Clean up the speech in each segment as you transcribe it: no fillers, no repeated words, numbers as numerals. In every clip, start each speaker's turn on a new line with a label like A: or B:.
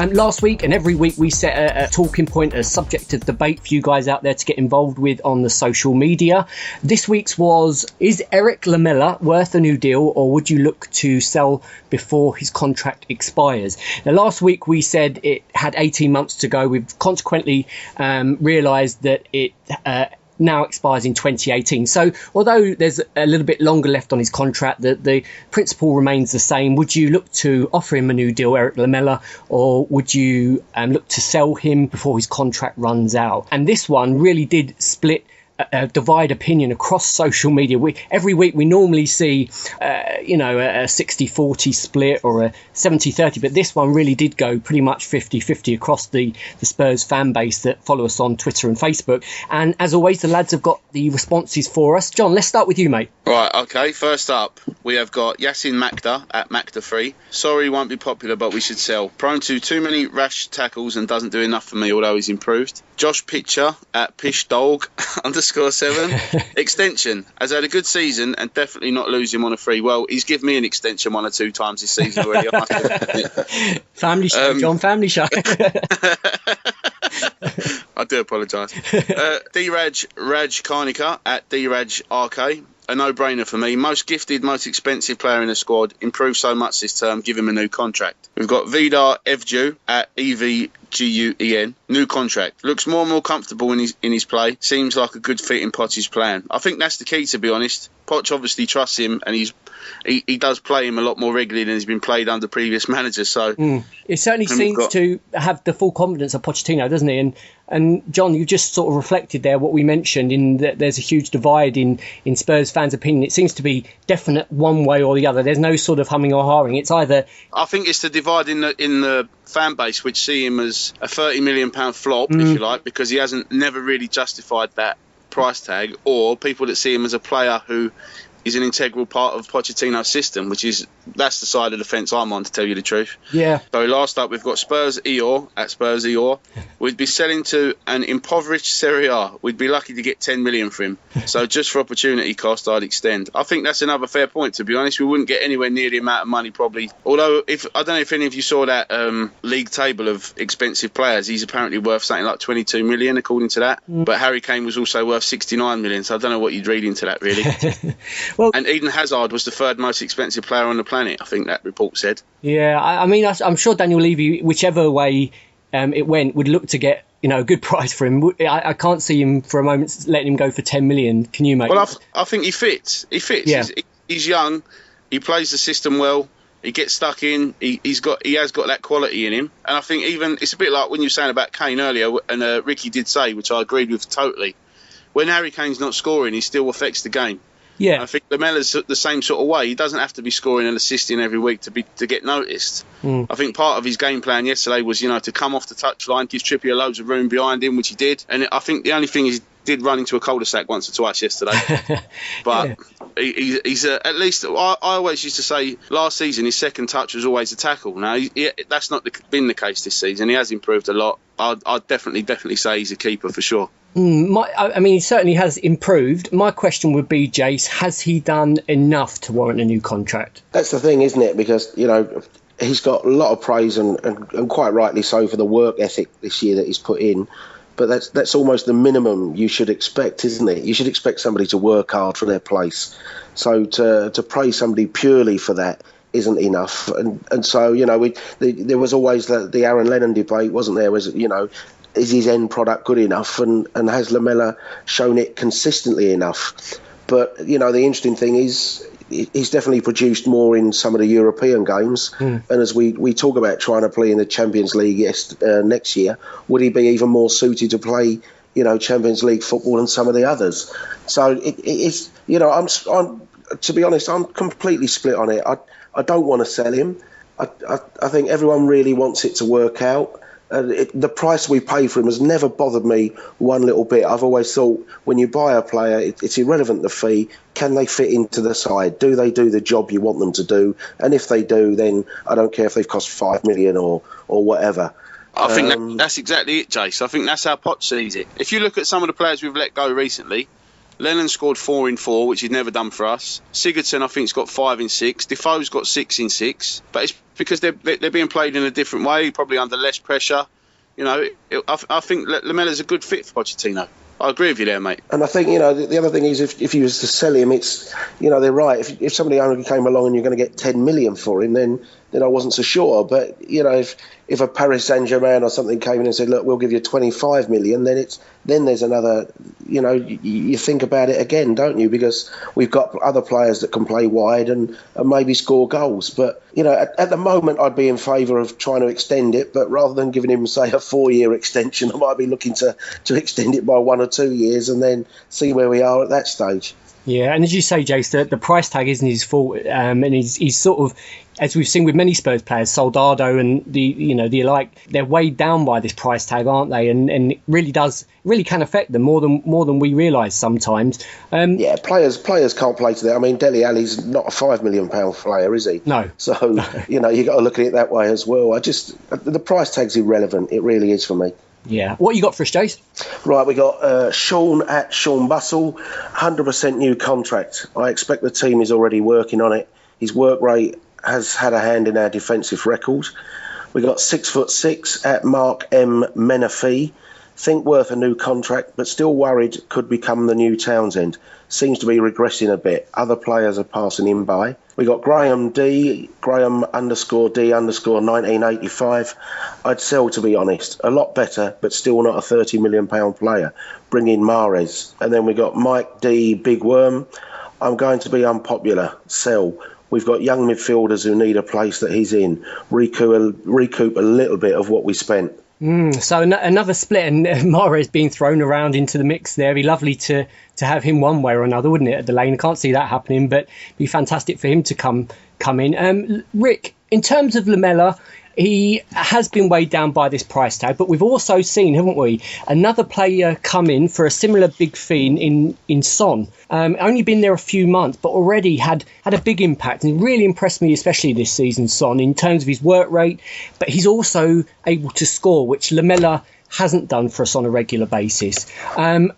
A: Last week and every week we set a talking point, a subject of debate for you guys out there to get involved with on the social media. This week's was, is Erik Lamela worth a new deal, or would you look to sell before his contract expires? Now, last week we said it had 18 months to go. We've consequently realised that it now expires in 2018. So although there's a little bit longer left on his contract, the principle remains the same. Would you look to offer him a new deal, Erik Lamela, or would you look to sell him before his contract runs out? And this one really did split divide opinion across social media. Every week we normally see a 60-40 split or a 70-30, but this one really did go pretty much 50-50 across the Spurs fan base that follow us on Twitter and Facebook. And as always, the lads have got the responses for us. John, let's start with you, mate.
B: Right, okay, first up we have got Yassin Makda at Makda3. Sorry, won't be popular, but we should sell. Prone to too many rash tackles and doesn't do enough for me, although he's improved. Josh Pitcher at Pishdog _7. Extension. Has had a good season and definitely not lose him on a free. Well, he's given me an extension 1 or 2 times this season already. I must admit.
A: Family show, John, family show.
B: I do apologise. D-Raj Karnika at D-Raj RK. A no-brainer for me. Most gifted, most expensive player in the squad. Improved so much this term. Give him a new contract. We've got Vidar Evju at EVGUEN. New contract. Looks more and more comfortable in his play. Seems like a good fit in Poch's plan. I think that's the key, to be honest. Poch obviously trusts him, and he does play him a lot more regularly than he's been played under previous managers. So
A: it certainly seems to have the full confidence of Pochettino, doesn't he? And John, you just sort of reflected there what we mentioned in that there's a huge divide in Spurs fans' opinion. It seems to be definite one way or the other. There's no sort of humming or hawing. It's either.
B: I think it's the divide in the fan base which see him as a £30 million flop, if you like, because he hasn't never really justified that price tag, or people that see him as a player who is an integral part of Pochettino's system, that's the side of the fence I'm on, to tell you the truth.
A: Yeah.
B: So last up, we've got Spurs Eeyore at Spurs Eeyore. We'd be selling to an impoverished Serie A. We'd be lucky to get 10 million for him. So just for opportunity cost, I'd extend. I think that's another fair point, to be honest. We wouldn't get anywhere near the amount of money probably. Although, I don't know if any of you saw that league table of expensive players. He's apparently worth something like 22 million, according to that. But Harry Kane was also worth 69 million. So I don't know what you'd read into that, really.
A: Well,
B: and Eden Hazard was the 3rd most expensive player on the planet, I think that report said.
A: Yeah, I mean, I'm sure Daniel Levy, whichever way it went, would look to get a good price for him. I can't see him for a moment letting him go for 10 million. Can you, mate?
B: Well, I think he fits.
A: Yeah.
B: He's young. He plays the system well. He gets stuck in. He has got that quality in him. And I think even it's a bit like when you were saying about Kane earlier, and Ricky did say, which I agreed with totally. When Harry Kane's not scoring, he still affects the game.
A: Yeah,
B: I think Lamela's the same sort of way. He doesn't have to be scoring and assisting every week to get noticed. I think part of his game plan yesterday was, to come off the touchline, give Trippier loads of room behind him, which he did. And I think the only thing is he did run into a cul-de-sac once or twice yesterday. But he's at least, I always used to say last season his second touch was always a tackle. Now, that's not been the case this season. He has improved a lot. I'd definitely say he's a keeper for sure.
A: He certainly has improved. My question would be, Jace, has he done enough to warrant a new contract?
C: That's the thing, isn't it? Because, he's got a lot of praise and quite rightly so for the work ethic this year that he's put in. But that's almost the minimum you should expect, isn't it? You should expect somebody to work hard for their place. So to praise somebody purely for that isn't enough. And so, there was always the Aaron Lennon debate, wasn't there? Is his end product good enough, and has Lamela shown it consistently enough? But the interesting thing is he's definitely produced more in some of the European games, and as we talk about trying to play in the Champions League next year, would he be even more suited to play Champions League football than some of the others? So it's I'm to be honest, I'm completely split on it. I don't want to sell him. I think everyone really wants it to work out. The price we pay for him has never bothered me one little bit. I've always thought when you buy a player, it's irrelevant the fee. Can they fit into the side? Do they do the job you want them to do? And if they do, then I don't care if they've cost 5 million or whatever.
B: I think that's exactly it, Jace. I think that's how Poch sees it. If you look at some of the players we've let go recently, Lennon scored 4 in 4, which he'd never done for us. Sigurdsson, I think, has got 5 in 6. Defoe's got 6 in 6. But it's because they're being played in a different way, probably under less pressure. You know, I think Lamela's a good fit for Pochettino. I agree with you there, mate.
C: And I think, you know, the other thing is if you was to sell him, it's, you know, they're right. If somebody only came along and you're going to get 10 million for him, then I wasn't so sure. But, you know, if a Paris Saint-Germain or something came in and said, look, we'll give you 25 million, then there's another, you know, you think about it again, don't you? Because we've got other players that can play wide and maybe score goals. But, you know, at the moment, I'd be in favour of trying to extend it. But rather than giving him, say, a 4-year extension, I might be looking to extend it by 1 or 2 years and then see where we are at that stage.
A: Yeah, and as you say, Jace, the price tag isn't his fault, and he's sort of, as we've seen with many Spurs players, Soldado and the like, they're weighed down by this price tag, aren't they? And it really can affect them more than we realise sometimes.
C: Yeah, players can't play to that. I mean, Dele Alli's not a £5 million player, is he?
A: No.
C: So you know, you got to look at it that way as well. The price tag's irrelevant. It really is for me.
A: Yeah. What you got for us, Jace?
C: Right, we got Sean at Sean Bussell, 100% new contract. I expect the team is already working on it. His work rate has had a hand in our defensive record. We got 6'6" at Mark M. Menifee. Think worth a new contract, but still worried could become the new Townsend. Seems to be regressing a bit. Other players are passing him by. We got Graham D, Graham _D _1985. I'd sell, to be honest. A lot better, but still not a £30 million player. Bring in Mahrez. And then we got Mike D, Big Worm. I'm going to be unpopular. Sell. We've got young midfielders who need a place that he's in. Recoup a little bit of what we spent.
A: So another split, and Mahrez being thrown around into the mix there. It'd be lovely to have him one way or another, wouldn't it, at the Lane? I can't see that happening, but it'd be fantastic for him to come in. Rick, in terms of Lamela, he has been weighed down by this price tag, but we've also seen, haven't we, another player come in for a similar big fee in Son. Only been there a few months, but already had a big impact, and really impressed me, especially this season, Son, in terms of his work rate, but he's also able to score, which Lamela hasn't done for us on a regular basis.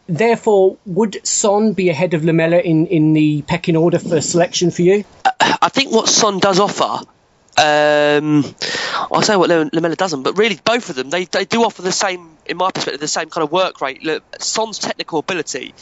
A: Therefore, would Son be ahead of Lamela in the pecking order for selection for you?
D: I think what Son does offer, I'll say what Lamela doesn't, but really both of them, they do offer the same, in my perspective, the same kind of work rate. Look, Son's technical ability,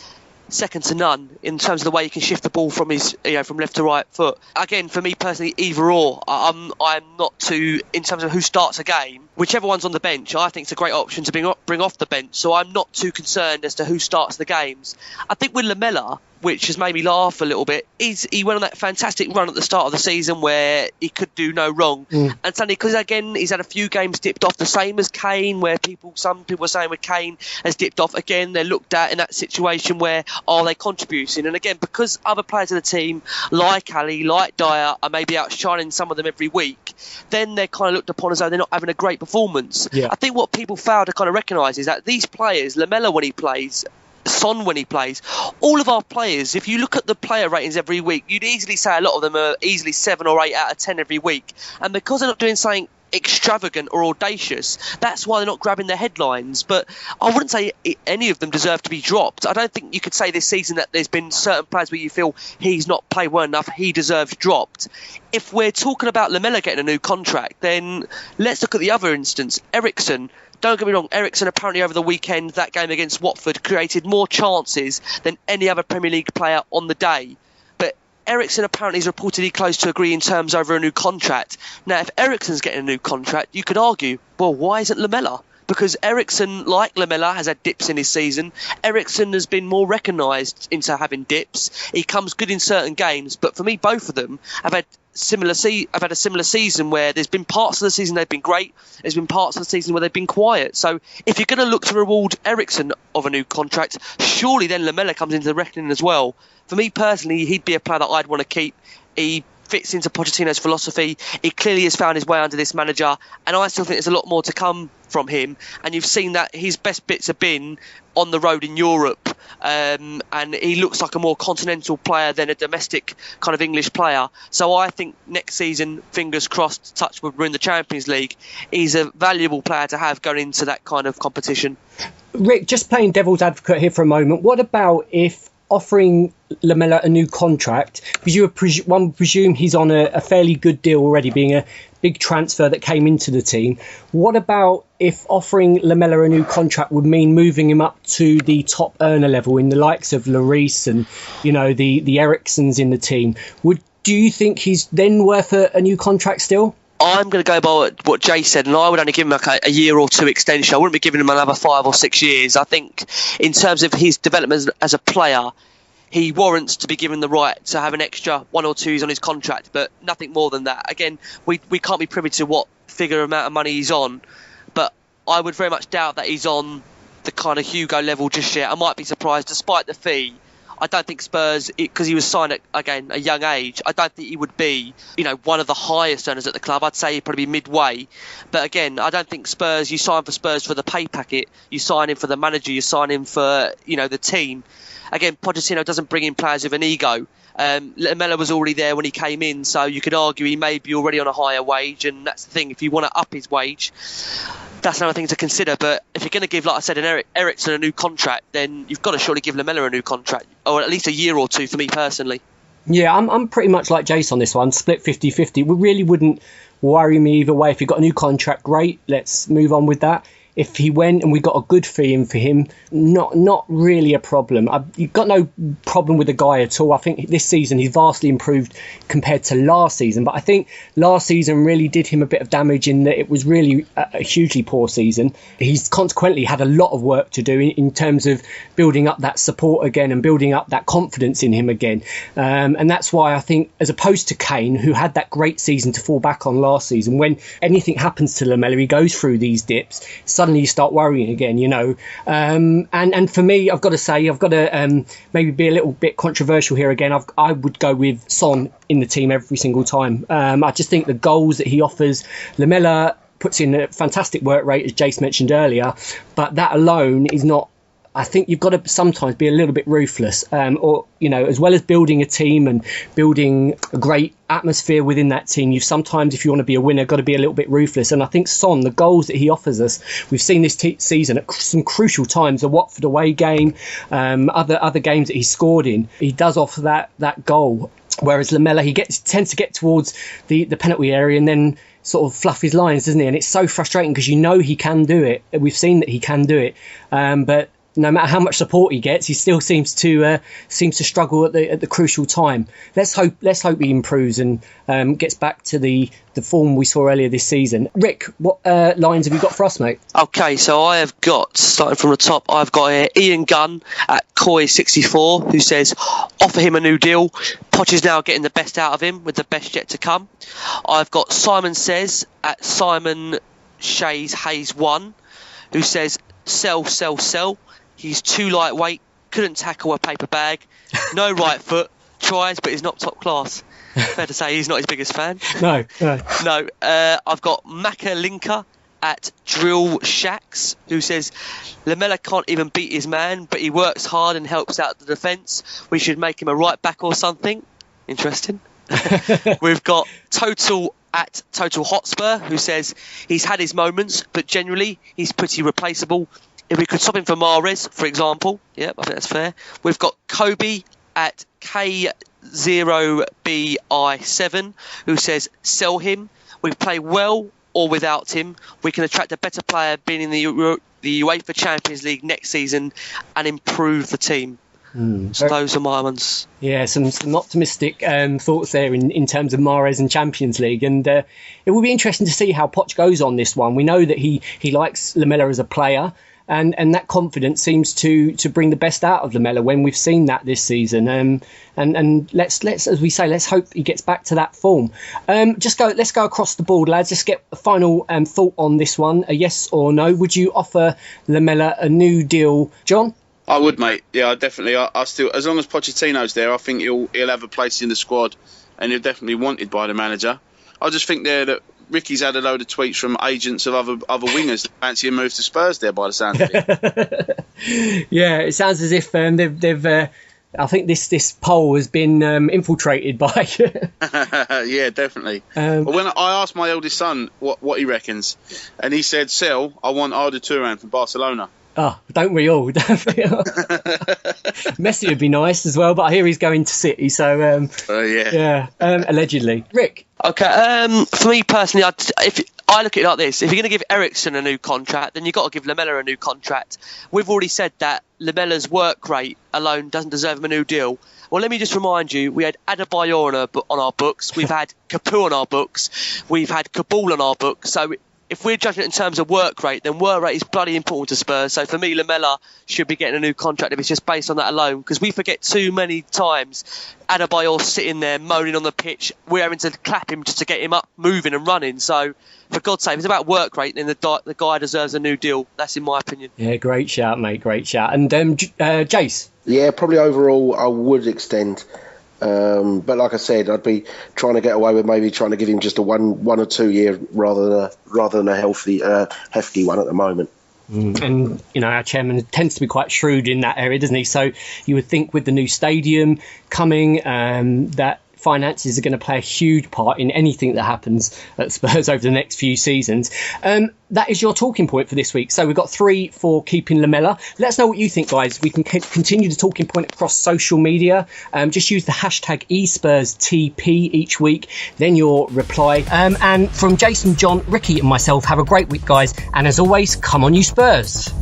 D: second to none in terms of the way he can shift the ball from his, from left to right foot. Again, for me personally, either or. I'm not too, in terms of who starts a game, whichever one's on the bench, I think it's a great option to bring off the bench. So I'm not too concerned as to who starts the games. I think with Lamela, which has made me laugh a little bit, he went on that fantastic run at the start of the season where he could do no wrong. And suddenly, because again, he's had a few games dipped off, the same as Kane, where some people are saying with Kane has dipped off again. They're looked at in that situation where, are they contributing? And again, because other players of the team, like Ali, like Dyer, are maybe outshining some of them every week, then they're kind of looked upon as though they're not having a great performance. Yeah. I think what people fail to kind of recognise is that these players, Lamela when he plays, Son when he plays, all of our players, if you look at the player ratings every week, you'd easily say a lot of them are easily 7 or 8 out of 10 every week. And because they're not doing something extravagant or audacious, that's why they're not grabbing the headlines. But I wouldn't say any of them deserve to be dropped. I don't think you could say this season that there's been certain players where you feel he's not played well enough, he deserves dropped. If we're talking about Lamela getting a new contract, then let's look at the other instance. Eriksen. Don't get me wrong, Eriksen apparently over the weekend, that game against Watford, created more chances than any other Premier League player on the day. But Eriksen apparently is reportedly close to agree in terms over a new contract. Now, if Eriksen's getting a new contract, you could argue, well, why isn't Lamela? Because Eriksen, like Lamela, has had dips in his season. Eriksen has been more recognised into having dips. He comes good in certain games, but for me, both of them have had a similar season where there's been parts of the season they've been great, there's been parts of the season where they've been quiet. So if you're going to look to reward Eriksen of a new contract, surely then Lamela comes into the reckoning as well. For me personally, he'd be a player that I'd want to keep. He fits into Pochettino's philosophy. He clearly has found his way under this manager, and I still think there's a lot more to come from him. And you've seen that his best bits have been on the road in Europe, and he looks like a more continental player than a domestic kind of English player. So I think next season, fingers crossed, touch wood, we're in the Champions League, he's a valuable player to have going into that kind of competition.
A: Rick, just playing devil's advocate here for a moment, what about if offering Lamela a new contract, because one would presume he's on a fairly good deal already, being a big transfer that came into the team. What about if offering Lamela a new contract would mean moving him up to the top earner level in the likes of Lloris and, you know, the Erikssons in the team? Do you think he's then worth a new contract still?
D: I'm going to go by what Jay said, and I would only give him like a year or two extension. I wouldn't be giving him another 5 or 6 years. I think in terms of his development as a player, he warrants to be given the right to have an extra 1 or 2 years on his contract, but nothing more than that. Again, we can't be privy to what figure amount of money he's on, but I would very much doubt that he's on the kind of Hugo level just yet. I might be surprised, despite the fee. I don't think Spurs, because he was signed at, again, a young age, I don't think he would be, you know, one of the highest earners at the club. I'd say he'd probably be midway. But again, I don't think Spurs, you sign for Spurs for the pay packet, you sign him for the manager, you sign him for, you know, the team. Again, Pochettino doesn't bring in players with an ego. Lamela was already there when he came in, so you could argue he may be already on a higher wage, and that's the thing. If you want to up his wage, that's another thing to consider. But if you're going to give, like I said, an Eriksson a new contract, then you've got to surely give Lamela a new contract, or at least a year or two for me personally.
A: Yeah, I'm pretty much like Jace on this one, split 50-50. It really wouldn't worry me either way. If you've got a new contract, great, let's move on with that. If he went and we got a good fee in for him, not really a problem. You've got no problem with the guy at all. I think this season he's vastly improved compared to last season. But I think last season really did him a bit of damage in that it was really a hugely poor season. He's consequently had a lot of work to do in terms of building up that support again and building up that confidence in him again. And that's why I think, as opposed to Kane, who had that great season to fall back on last season, when anything happens to Lamela, he goes through these dips. Suddenly you start worrying again, you know. And for me, I've got to say, I've got to maybe be a little bit controversial here again. I would go with Son in the team every single time. I just think the goals that he offers, Lamela puts in a fantastic work rate, as Jace mentioned earlier, but that alone is not. I think you've got to sometimes be a little bit ruthless, or, you know, as well as building a team and building a great atmosphere within that team, you've sometimes, if you want to be a winner, got to be a little bit ruthless. And I think Son, the goals that he offers us, we've seen this season at some crucial times, the Watford away game, other games that he scored in, he does offer that goal. Whereas Lamela, he tends to get towards the penalty area and then sort of fluff his lines, doesn't he? And it's so frustrating because you know he can do it. We've seen that he can do it, but no matter how much support he gets, he still seems to struggle at the crucial time. Let's hope he improves and gets back to the form we saw earlier this season. Rick, what lines have you got for us, mate?
D: Okay, so I have got, starting from the top, I've got Ian Gunn at Koi64, who says, offer him a new deal. Poch is now getting the best out of him, with the best yet to come. I've got Simon Says at Simon Shays Hayes 1, who says, sell. He's too lightweight, couldn't tackle a paper bag, no right foot, tries, but he's not top class. Fair to say he's not his biggest fan.
A: No.
D: I've got Maka Linker at Drill Shacks, who says, Lamela can't even beat his man, but he works hard and helps out the defence. We should make him a right back or something. Interesting. We've got Total at Total Hotspur, who says he's had his moments, but generally he's pretty replaceable. If we could swap him for Mahrez, for example, yeah, I think that's fair. We've got Kobe at K0BI7, who says, sell him. We play well or without him. We can attract a better player being in the UEFA Champions League next season and improve the team. So those are my ones.
A: Yeah, some optimistic thoughts there in terms of Mahrez and Champions League, and it will be interesting to see how Poch goes on this one. We know that he likes Lamela as a player, and that confidence seems to bring the best out of Lamela when we've seen that this season. And let's as we say, let's hope he gets back to that form. Let's go across the board, lads. Just get a final thought on this one. A yes or no? Would you offer Lamela a new deal, John?
B: I would, mate. Yeah, definitely. I still, as long as Pochettino's there, I think he'll have a place in the squad, and he'll definitely wanted by the manager. I just think there that Ricky's had a load of tweets from agents of other wingers that fancy a move to Spurs there, by the sound of it.
A: Yeah, it sounds as if they've. I think this poll has been infiltrated by.
B: Yeah, definitely. But when I asked my eldest son what he reckons, and he said, "Sell. I want Arda Turan from Barcelona."
A: Oh, don't we all? Messi would be nice as well, but I hear he's going to City, so allegedly. Rick?
D: Okay, for me personally, if I look at it like this, if you're going to give Eriksen a new contract, then you've got to give Lamela a new contract. We've already said that Lamela's work rate alone doesn't deserve him a new deal. Well, let me just remind you, we had Adebayor on our books, we've had Capu on our books, we've had Kabul on our books, so if we're judging it in terms of work rate, then work rate is bloody important to Spurs. So for me, Lamela should be getting a new contract if it's just based on that alone. Because we forget too many times Adebayor sitting there moaning on the pitch. We're having to clap him just to get him up, moving and running. So for God's sake, if it's about work rate, then the guy deserves a new deal. That's in my opinion.
A: Yeah, great shout, mate. Great shout. And Jace?
C: Yeah, probably overall I would extend. But like I said, I'd be trying to get away with maybe trying to give him just a one or 2 year rather than a hefty one at the moment.
A: And our chairman tends to be quite shrewd in that area, doesn't he? So you would think with the new stadium coming, that finances are going to play a huge part in anything that happens at Spurs over the next few seasons. That is your talking point for this week. So we've got 3 for keeping Lamela. Let us know what you think, guys. We can continue the talking point across social media. Just use the hashtag eSpursTP each week, then your reply. And from Jason, John, Ricky and myself, have a great week, guys. And as always, come on you Spurs.